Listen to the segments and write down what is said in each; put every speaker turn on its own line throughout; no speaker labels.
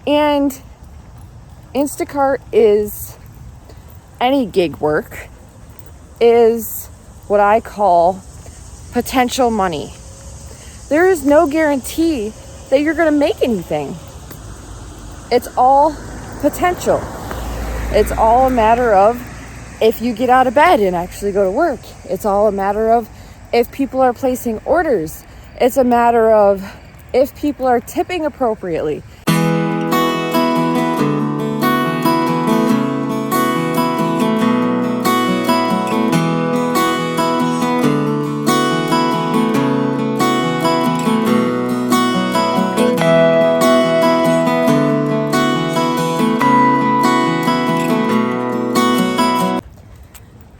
And Instacart is, any gig work is what I call potential money. There is no guarantee that you're going to make anything. It's all potential. It's all a matter of if you get out of bed and actually go to work. It's all a matter of if people are placing orders. It's a matter of if people are tipping appropriately.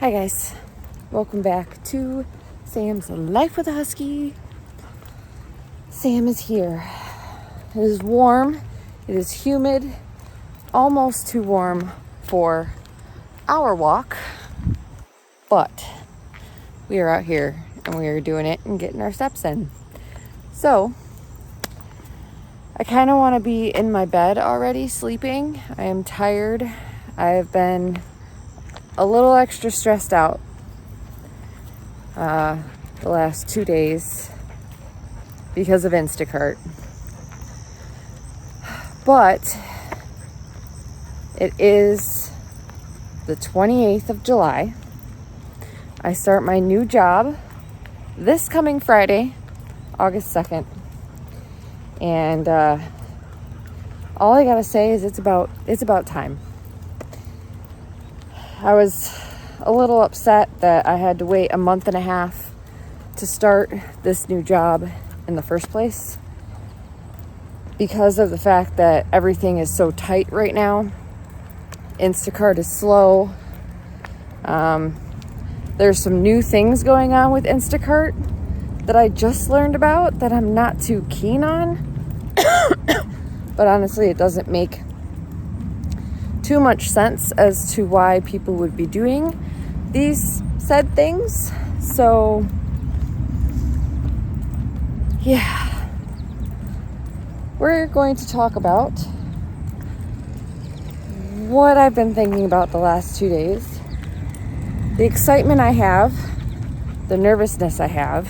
Hi guys, welcome back to Sam's Life with a Husky. Sam is here. It is warm, it is humid, almost too warm for our walk, but we are out here and we are doing it and getting our steps in. So, I kind of want to be in my bed already sleeping. I am tired. I have been a little extra stressed out the last 2 days because of Instacart. But it is the 28th of July. I start my new job this coming Friday, August 2nd. And all I gotta say is it's about time. I was a little upset that I had to wait a month and a half to start this new job in the first place because of the fact that everything is so tight right now. Instacart is slow. There's some new things going on with Instacart that I just learned about that I'm not too keen on. But honestly, it doesn't make too much sense as to why people would be doing these said things. So yeah, we're going to talk about what I've been thinking about the last 2 days, the excitement I have, the nervousness I have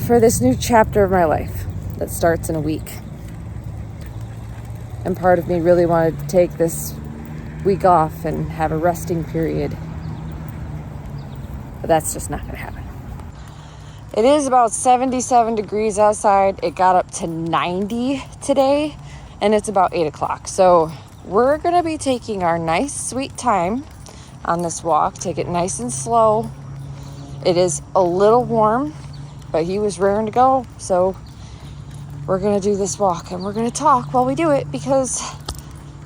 for this new chapter of my life that starts in a week. And part of me really wanted to take this week off and have a resting period. But that's just not going to happen. It is about 77 degrees outside. It got up to 90 today, and it's about 8 o'clock. So we're going to be taking our nice, sweet time on this walk. Take it nice and slow. It is a little warm, but he was raring to go. So we're going to do this walk and we're going to talk while we do it, because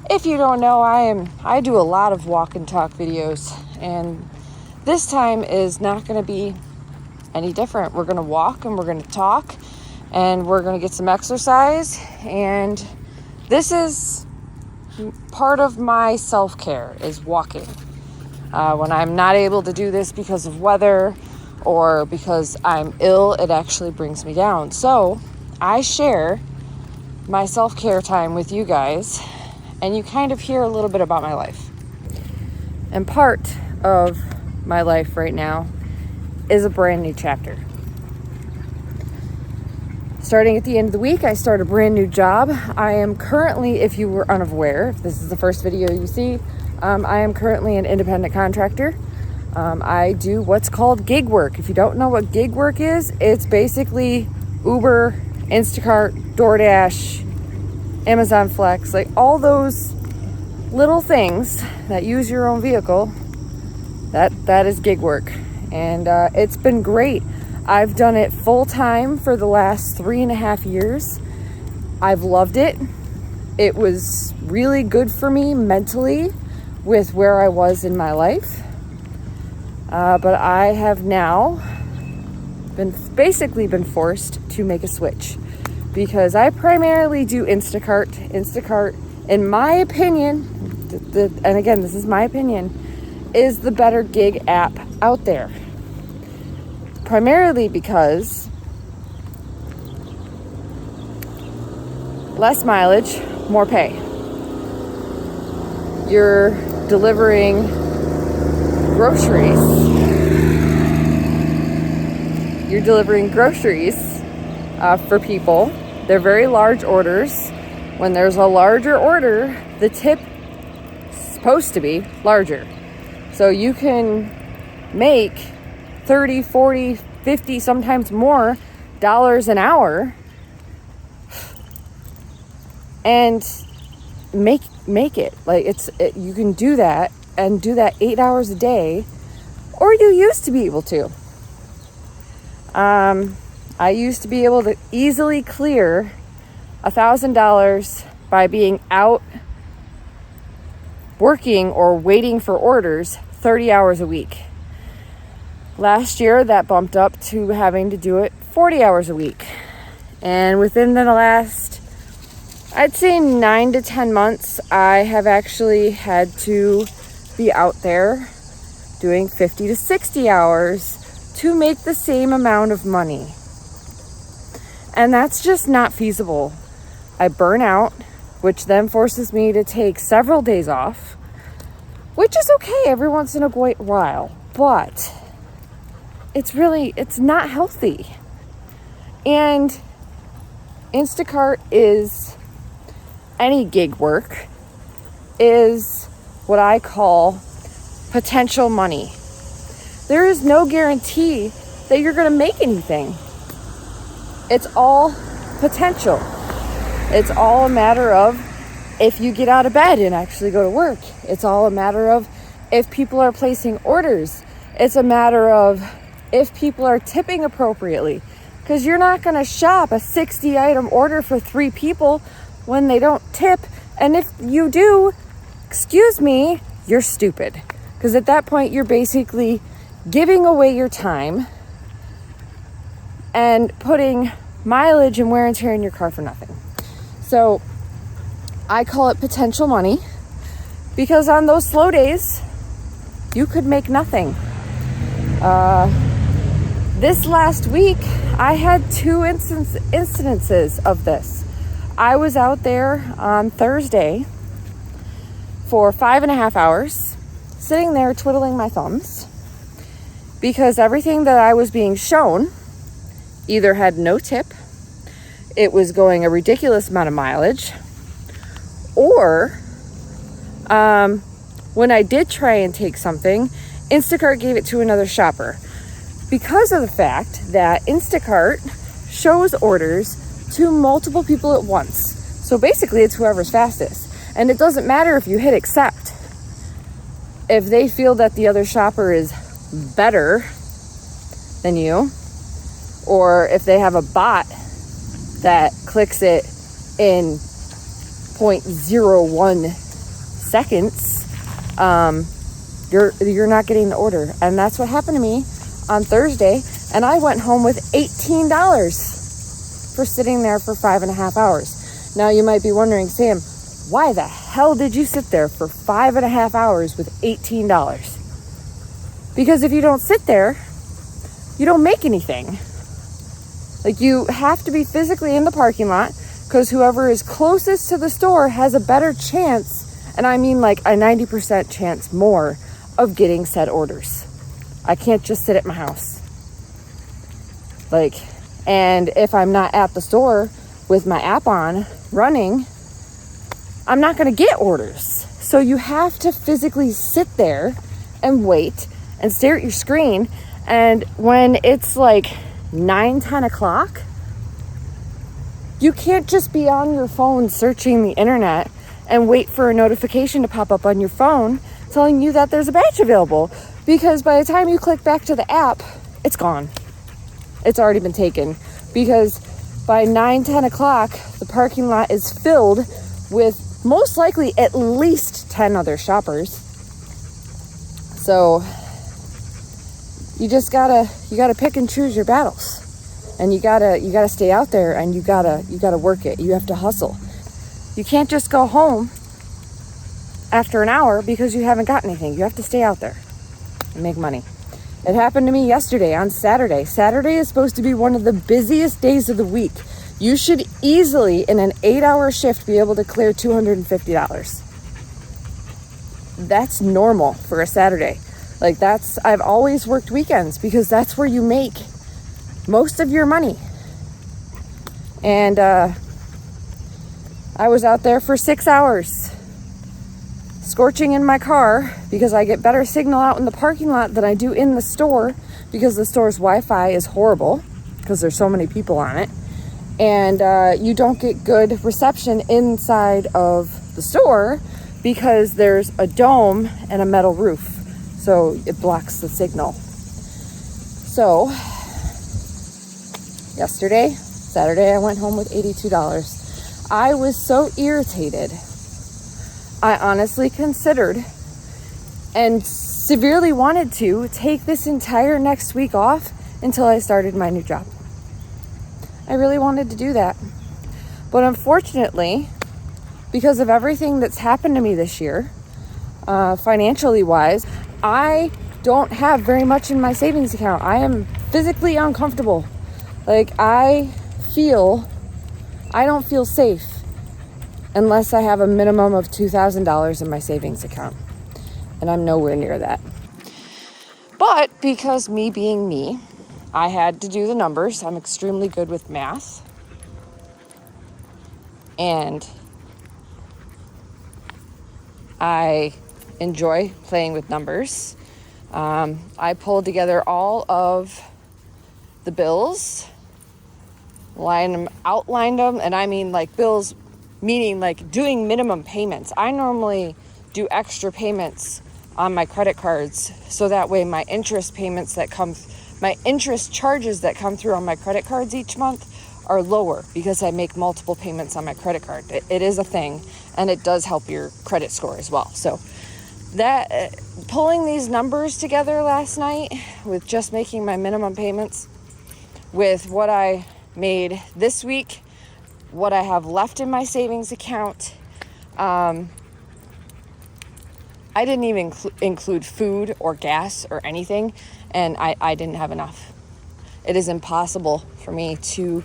if you don't know, I do a lot of walk and talk videos, and this time is not going to be any different. We're going to walk and we're going to talk and we're going to get some exercise, and this is part of my self-care is walking. When I'm not able to do this because of weather or because I'm ill, it actually brings me down. So I share my self-care time with you guys, and you kind of hear a little bit about my life. And part of my life right now is a brand new chapter. Starting at the end of the week, I start a brand new job. I am currently, if you were unaware, if this is the first video you see, I am currently an independent contractor. I do what's called gig work. If you don't know what gig work is, it's basically Uber, Instacart, DoorDash, Amazon Flex, like all those little things that use your own vehicle. That is gig work, and it's been great. I've done it full time for the last 3.5 years. I've loved it. It was really good for me mentally with where I was in my life, but I have now been forced to make a switch, because I primarily do Instacart. Instacart, in my opinion, and again, this is my opinion, is the better gig app out there. Primarily because less mileage, more pay. You're delivering groceries. You're delivering groceries for people. They're very large orders. When there's a larger order, the tip is supposed to be larger. So you can make 30, 40, 50, sometimes more dollars an hour and make it. Like you can do that and do that 8 hours a day, or you used to be able to. I used to be able to easily clear $1,000 by being out working or waiting for orders 30 hours a week. Last year, that bumped up to having to do it 40 hours a week. And within the last, I'd say 9 to 10 months, I have actually had to be out there doing 50 to 60 hours to make the same amount of money. And that's just not feasible. I burn out, which then forces me to take several days off, which is okay every once in a while, but it's not healthy. And Instacart is, any gig work is what I call potential money. There is no guarantee that you're going to make anything. It's all potential. It's all a matter of if you get out of bed and actually go to work. It's all a matter of if people are placing orders. It's a matter of if people are tipping appropriately. Because you're not going to shop a 60 item order for 3 people when they don't tip. And if you do, excuse me, you're stupid. Because at that point, you're basically giving away your time and putting mileage and wear and tear in your car for nothing. So I call it potential money, because on those slow days, you could make nothing. This last week, I had 2 incidences of this. I was out there on Thursday for 5.5 hours, sitting there twiddling my thumbs, because everything that I was being shown either had no tip, it was going a ridiculous amount of mileage, or when I did try and take something, Instacart gave it to another shopper. Because of the fact that Instacart shows orders to multiple people at once. So basically it's whoever's fastest. And it doesn't matter if you hit accept. If they feel that the other shopper is better than you, or if they have a bot that clicks it in 0.01 seconds, you're not getting the order. And that's what happened to me on Thursday, and I went home with $18 for sitting there for 5.5 hours. Now you might be wondering, Sam, why the hell did you sit there for 5.5 hours with $18? Because if you don't sit there, you don't make anything. Like, you have to be physically in the parking lot, because whoever is closest to the store has a better chance, and I mean like a 90% chance more, of getting said orders. I can't just sit at my house. And if I'm not at the store with my app on running, I'm not going to get orders. So you have to physically sit there and wait and stare at your screen. And when it's like 9, 10 o'clock, you can't just be on your phone searching the internet and wait for a notification to pop up on your phone telling you that there's a batch available. Because by the time you click back to the app, it's gone. It's already been taken. Because by 9, 10 o'clock, the parking lot is filled with most likely at least 10 other shoppers. So you just gotta pick and choose your battles. And you gotta stay out there, and you gotta work it. You have to hustle. You can't just go home after an hour because you haven't got anything. You have to stay out there and make money. It happened to me yesterday on Saturday. Saturday is supposed to be one of the busiest days of the week. You should easily, in an 8-hour shift, be able to clear $250. That's normal for a Saturday. Like I've always worked weekends because that's where you make most of your money. And I was out there for 6 hours, scorching in my car because I get better signal out in the parking lot than I do in the store because the store's Wi-Fi is horrible because there's so many people on it. And you don't get good reception inside of the store because there's a dome and a metal roof. So it blocks the signal. So Saturday, I went home with $82. I was so irritated. I honestly considered and severely wanted to take this entire next week off until I started my new job. I really wanted to do that. But unfortunately, because of everything that's happened to me this year, financially wise, I don't have very much in my savings account. I am physically uncomfortable. Like I don't feel safe unless I have a minimum of $2,000 in my savings account. And I'm nowhere near that. But because me being me, I had to do the numbers. I'm extremely good with math. And I enjoy playing with numbers. I pulled together all of the bills, outlined them, and I mean like bills, meaning like doing minimum payments. I normally do extra payments on my credit cards so that way my interest charges that come through on my credit cards each month are lower because I make multiple payments on my credit card. It is a thing, and it does help your credit score as well. So that pulling these numbers together last night with just making my minimum payments with what I made this week, what I have left in my savings account, I didn't even include food or gas or anything, and I didn't have enough. It is impossible for me to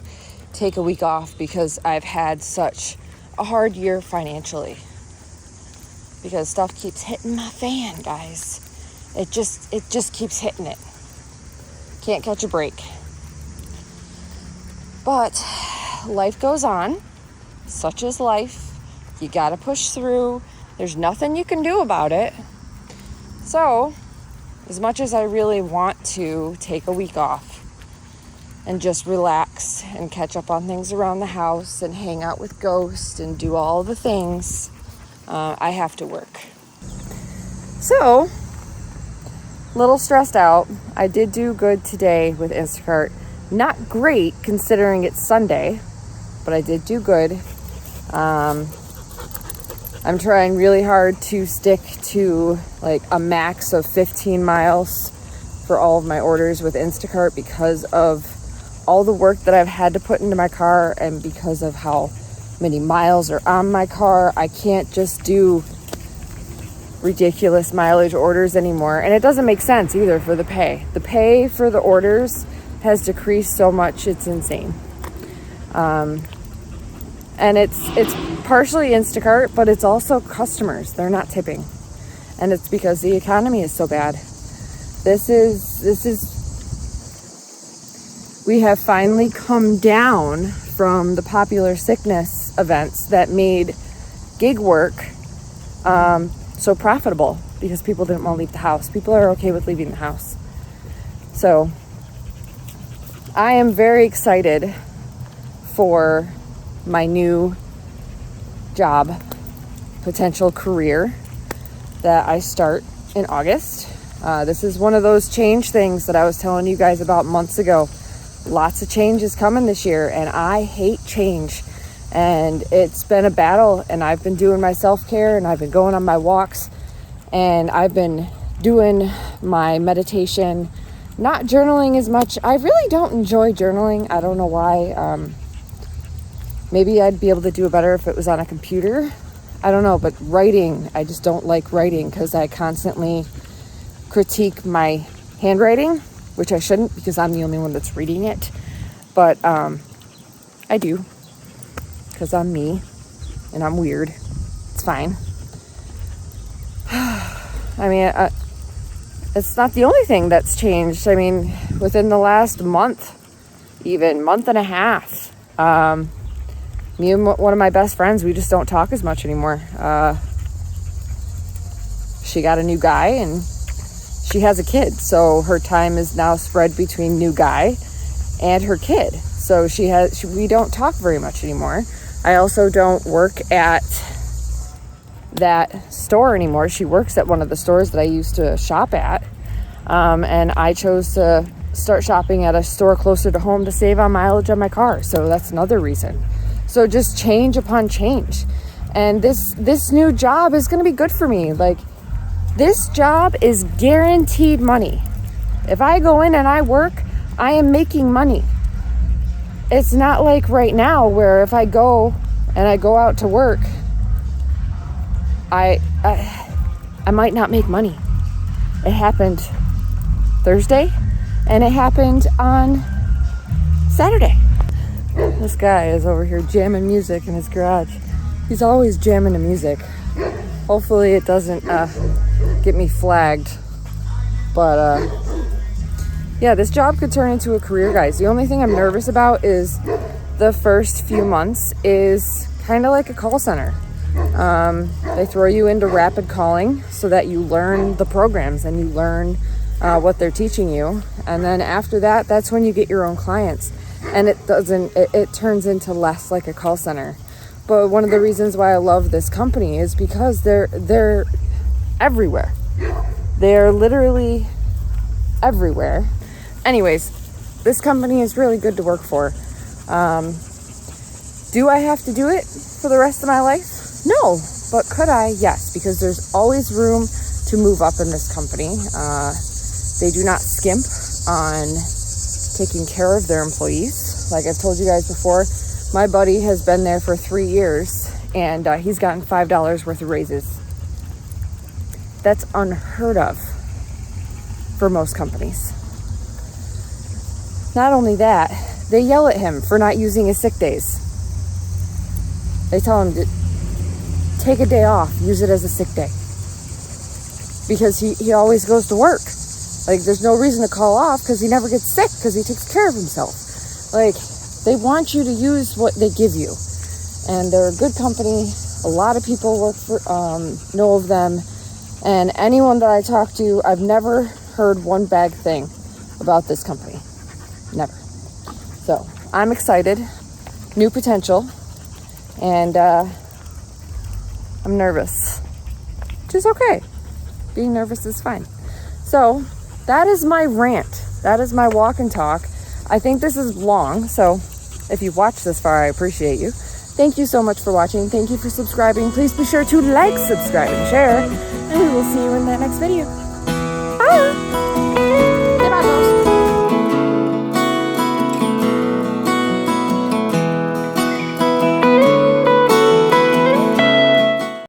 take a week off because I've had such a hard year financially. Because stuff keeps hitting my fan, guys. It just keeps hitting it. Can't catch a break. But life goes on. Such is life. You gotta push through. There's nothing you can do about it. So, as much as I really want to take a week off and just relax and catch up on things around the house and hang out with Ghost and do all the things, I have to work. So, a little stressed out. I did do good today with Instacart. Not great considering it's Sunday, but I did do good. I'm trying really hard to stick to like a max of 15 miles for all of my orders with Instacart because of all the work that I've had to put into my car and because of how many miles are on my car. I can't just do ridiculous mileage orders anymore. And it doesn't make sense either for the pay. The pay for the orders has decreased so much, it's insane. And it's partially Instacart, but it's also customers. They're not tipping. And it's because the economy is so bad. We have finally come down from the popular sickness events that made gig work so profitable because people didn't want to leave the house. People are okay with leaving the house. So I am very excited for my new job, potential career that I start in August. This is one of those change things that I was telling you guys about months ago. Lots of change is coming this year, and I hate change. And it's been a battle, and I've been doing my self-care, and I've been going on my walks, and I've been doing my meditation, not journaling as much. I really don't enjoy journaling. I don't know why. Maybe I'd be able to do it better if it was on a computer. I don't know, but writing, I just don't like writing because I constantly critique my handwriting, which I shouldn't because I'm the only one that's reading it. But I do. Because I'm me. And I'm weird. It's fine. I mean, it's not the only thing that's changed. I mean, within the last month, even month and a half, me and one of my best friends, we just don't talk as much anymore. She got a new guy and she has a kid. So her time is now spread between new guy and her kid. So we don't talk very much anymore. I also don't work at that store anymore. She works at one of the stores that I used to shop at. And I chose to start shopping at a store closer to home to save on mileage on my car. So that's another reason. So just change upon change. And this new job is going to be good for me. Like, this job is guaranteed money. If I go in and I work, I am making money. It's not like right now where if I go and I go out to work, I might not make money. It happened Thursday and it happened on Saturday. This guy is over here jamming music in his garage. He's always jamming the music. Hopefully it doesn't get me flagged. But yeah, this job could turn into a career, guys. The only thing I'm nervous about is the first few months is kind of like a call center. They throw you into rapid calling so that you learn the programs and you learn what they're teaching you. And then after that, that's when you get your own clients. And it turns into less like a call center. But one of the reasons why I love this company is because they're everywhere. They're literally everywhere. Anyways, this company is really good to work for. Do I have to do it for the rest of my life? No, but could I? Yes, because there's always room to move up in this company. They do not skimp on taking care of their employees. Like I've told you guys before, my buddy has been there for 3 years and he's gotten $5 worth of raises. That's unheard of for most companies. Not only that, they yell at him for not using his sick days. They tell him to take a day off, use it as a sick day. Because he always goes to work. Like, there's no reason to call off because he never gets sick because he takes care of himself. Like, they want you to use what they give you. And they're a good company. A lot of people work for, know of them. And anyone that I talk to, I've never heard one bad thing about this company. Never. So, I'm excited. New potential. And I'm nervous. Which is okay. Being nervous is fine. So, that is my rant. That is my walk and talk. I think this is long, so if you've watched this far, I appreciate you. Thank you so much for watching. Thank you for subscribing. Please be sure to like, subscribe, and share. And we will see you in that next video. Bye!